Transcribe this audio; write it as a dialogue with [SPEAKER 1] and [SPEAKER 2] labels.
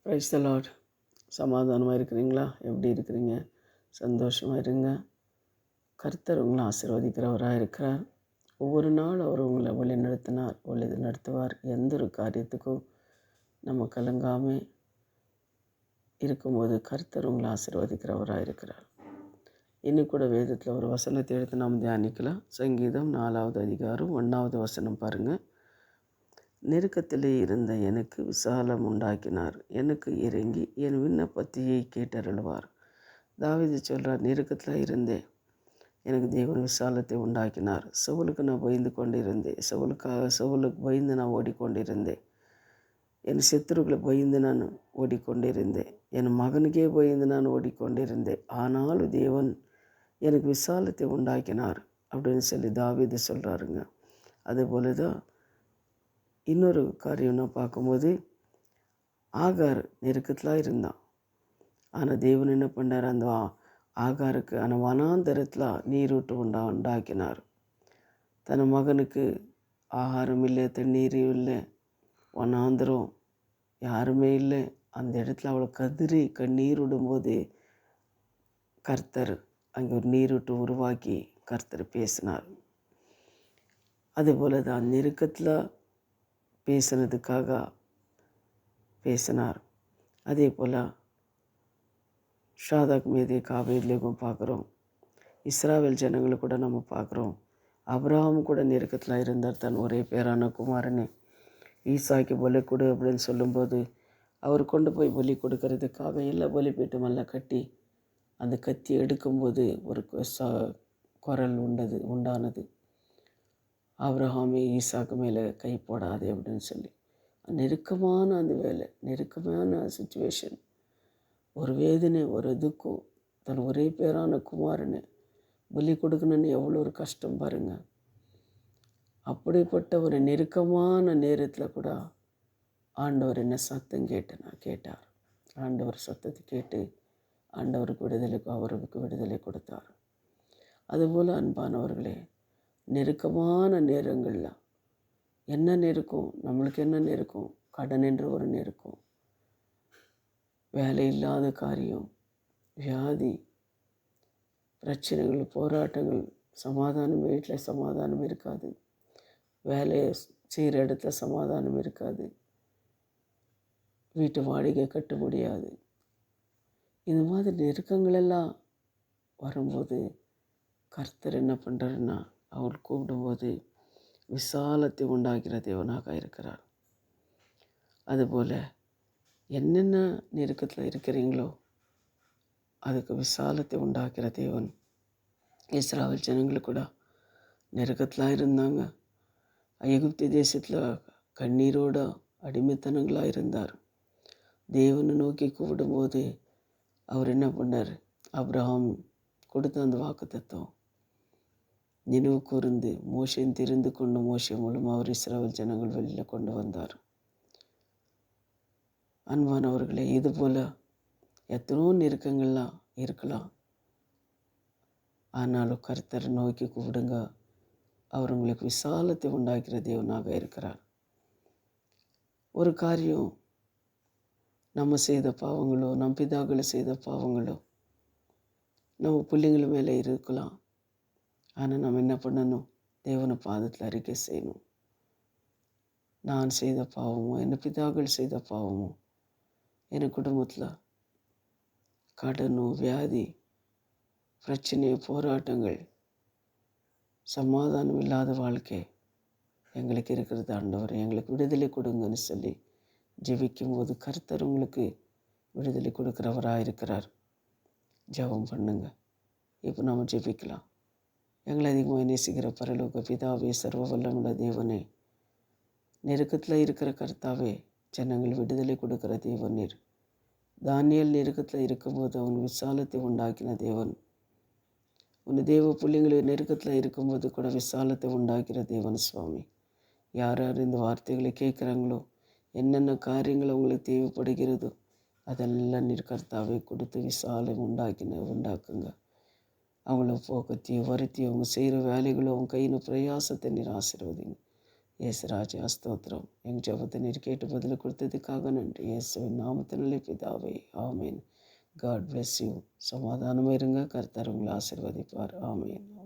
[SPEAKER 1] Praise the Lord. சமாதானமாக இருக்கிறீங்களா? எப்படி இருக்கிறீங்க? சந்தோஷமாக இருங்க. கர்த்தர் உங்களை ஆசீர்வதிக்கிறவராக இருக்கிறார். ஒவ்வொரு நாள் அவர் உங்களை வழி நடத்துவார். எந்த ஒரு காரியத்துக்கும் நம்ம கலங்காமல் இருக்கும்போது கர்த்தர் உங்களை ஆசீர்வதிக்கிறவராக இருக்கிறார். இன்னும் கூட வேதத்தில் ஒரு வசனத்தை எடுத்து நாம் தியானிக்கலாம். சங்கீதம் 4வது அதிகாரம் 1வது வசனம் பாருங்கள். நெருக்கத்திலே இருந்த எனக்கு விசாலம் உண்டாக்கினார். எனக்கு இறங்கி என் விண்ணப்பத்தையை கேட்டருள்வார். தாவீது சொல்கிறார், நெருக்கத்தில் இருந்தேன், எனக்கு தேவன் விசாலத்தை உண்டாக்கினார். சவுலுக்கு நான் பயந்து கொண்டிருந்தேன். சவுலுக்கு பயந்து நான் ஓடிக்கொண்டிருந்தேன். என் சத்துருக்களை பயந்து நான் ஓடிக்கொண்டிருந்தேன். என் மகனுக்கே பயந்து நான் ஓடிக்கொண்டிருந்தேன். ஆனாலும் தேவன் எனக்கு விசாலத்தை உண்டாக்கினார் அப்படின்னு சொல்லி தாவீது சொல்கிறாருங்க. அதுபோல தான் இன்னொரு காரியம் நான் பார்க்கும்போது, ஆகார் நெருக்கத்தில் இருந்தான். ஆனால் தேவன் என்ன பண்ணார், அந்த ஆகாருக்கு அந்த வனாந்தரத்தில் நீரூற்று உண்டாக்கினார். தன் மகனுக்கு ஆகாரம் இல்லை, தண்ணீர் இல்லை, வனாந்தரம் யாருமே இல்லை. அந்த இடத்துல அவளை கதறி கண்ணீர் விடும்போது கர்த்தர் அங்கே ஒரு நீரூற்று உருவாக்கி கர்த்தர் பேசினார். அதுபோல் தான் நெருக்கத்தில் பேசுனதுக்காக பேசினார். அதே போல் ஷாதாக் மீது காவேரிலேயும் பார்க்குறோம். இஸ்ராவேல் ஜனங்களை கூட நம்ம பார்க்குறோம். அப்ரஹாம் கூட நெருக்கத்தில் இருந்தார். தன் ஒரே பேரான குமாரனே ஈசாய்க்கு பலி கொடு அப்படின்னு சொல்லும்போது அவர் கொண்டு போய் பலி கொடுக்கறதுக்காக எல்லா பலிபீட்டமெல்லாம் கட்டி அந்த கத்தி எடுக்கும்போது ஒரு குரல் உண்டானது, ஆபிரகாமே ஈசாக்கு மேலே கை போடாதே அப்படின்னு சொல்லி. நெருக்கமான அந்த வேலை, நெருக்கமான சுச்சுவேஷன், ஒரு வேதனை, ஒரு துக்கம். தன் ஒரே பேரான குமாரனை பலி கொடுக்கணுன்னு எவ்வளோ ஒரு கஷ்டம் பாருங்கள். அப்படிப்பட்ட ஒரு நெருக்கமான நேரத்தில் கூட ஆண்டவர் என்ன சத்தம் கேட்டார். ஆண்டவர் சத்தத்தை கேட்டு அவருக்கு விடுதலை கொடுத்தார். அதுபோல் அன்பானவர்களே, நெருக்கமான நேரங்களில் என்ன நெருக்கம், நம்மளுக்கு என்ன நெருக்கம்? கடன் என்ற ஒரு நெருக்கம், வேலை இல்லாத காரியம், வியாதி, பிரச்சனைகள், போராட்டங்கள், சமாதானம், வீட்டில் சமாதானம் இருக்காது, வேலையை செய்கிற இடத்துல சமாதானம் இருக்காது, வீட்டு வாடகை கட்ட முடியாது. இந்த மாதிரி நெருக்கங்களெல்லாம் வரும்போது கர்த்தர் என்ன பண்ணுறாருன்னா, அவர் கூப்பிடும்போது விசாலத்தை உண்டாக்கிற தேவனாக இருக்கிறார். அதுபோல் என்னென்ன நெருக்கத்தில் இருக்கிறீங்களோ அதுக்கு விசாலத்தை உண்டாக்கிற தேவன். இஸ்ராவேல் ஜனங்கள் கூட நெருக்கத்தில் இருந்தாங்க. எகிப்து தேசத்தில் கண்ணீரோட அடிமைத்தனங்களாக இருந்தார். தேவனை நோக்கி கூப்பிடும்போது அவர் என்ன பண்ணார், ஆபிரகாம் கொடுத்த அந்த வாக்குத்தத்தம் நினைவு கூர்ந்து மோசேன் தெரிந்து கொண்டு மோசே மூலம் அவர் இஸ்ராவேல் ஜனங்கள் வெளியில் கொண்டு வந்தார். அன்பானவர்களே, இதுபோல் எத்தனோ நெருக்கங்கள்லாம் இருக்கலாம். ஆனாலும் கர்த்தரை நோக்கி கூப்பிடுங்க, அவர் உங்களுக்கு விசாலத்தை உண்டாக்கிற தேவனாக இருக்கிறார். ஒரு காரியம், நம்ம செய்த பாவங்களோ, நம் பிதாக்களை செய்த பாவங்களோ நம்ம பிள்ளைங்கள மேலே இருக்கலாம். ஆனால் நம்ம என்ன பண்ணணும், தேவனை பாதத்தில் அறிக்கை செய்யணும். நான் செய்த பாவமோ, என் பிதாக்கள் செய்த பாவமோ, என் குடும்பத்தில் கடனோ, வியாதி, பிரச்சனை, போராட்டங்கள், சமாதானம் இல்லாத வாழ்க்கை எங்களுக்கு இருக்கிறது, ஆண்டவர் எங்களுக்கு விடுதலை கொடுங்கன்னு சொல்லி ஜெபிக்கும் போது கர்த்தர் உங்களுக்கு விடுதலை கொடுக்குறவராக இருக்கிறார். ஜெபம் பண்ணுங்க. இப்போ நாம் ஜெபிக்கலாம். எங்களை அதிகமாக நேசிக்கிற பரலோக பிதாவே, சர்வ வல்லமுள்ள தேவனே, நெருக்கத்தில் இருக்கிற கர்த்தாவே, ஜனங்கள் விடுதலை கொடுக்குற தேவனீர். தானியேல் நெருக்கத்தில் இருக்கும்போது அவன் விசாலத்தை உண்டாக்கின தேவன். உன் தேவ பிள்ளைங்களை நெருக்கத்தில் இருக்கும்போது கூட விசாலத்தை உண்டாக்கிற தேவன் சுவாமி. யார் யார் இந்த வார்த்தைகளை கேட்குறாங்களோ, என்னென்ன காரியங்கள் அவங்களுக்கு தேவைப்படுகிறதோ அதெல்லாம் நீர் கர்த்தாவை கொடுத்து விசாலம் உண்டாக்குங்க. அவங்கள போக்கத்தையும் வருத்தி அவங்க செய்கிற வேலைகளும் அவங்க கையின் பிரயாசத்தை நீர் ஆசீர்வதிங்க. இயேசுராஜா ஸ்தோத்திரம். எங்கள் ஜெபத்தை நீர் கேட்டு பதில் கொடுத்ததுக்காக நன்றி. இயேசுவின் நாமத்தினாலே பிதாவே, ஆமேன். God bless you. சமாதானமாக இருங்க. கர்த்தர் உங்களை ஆசீர்வதிப்பார். ஆமேன்.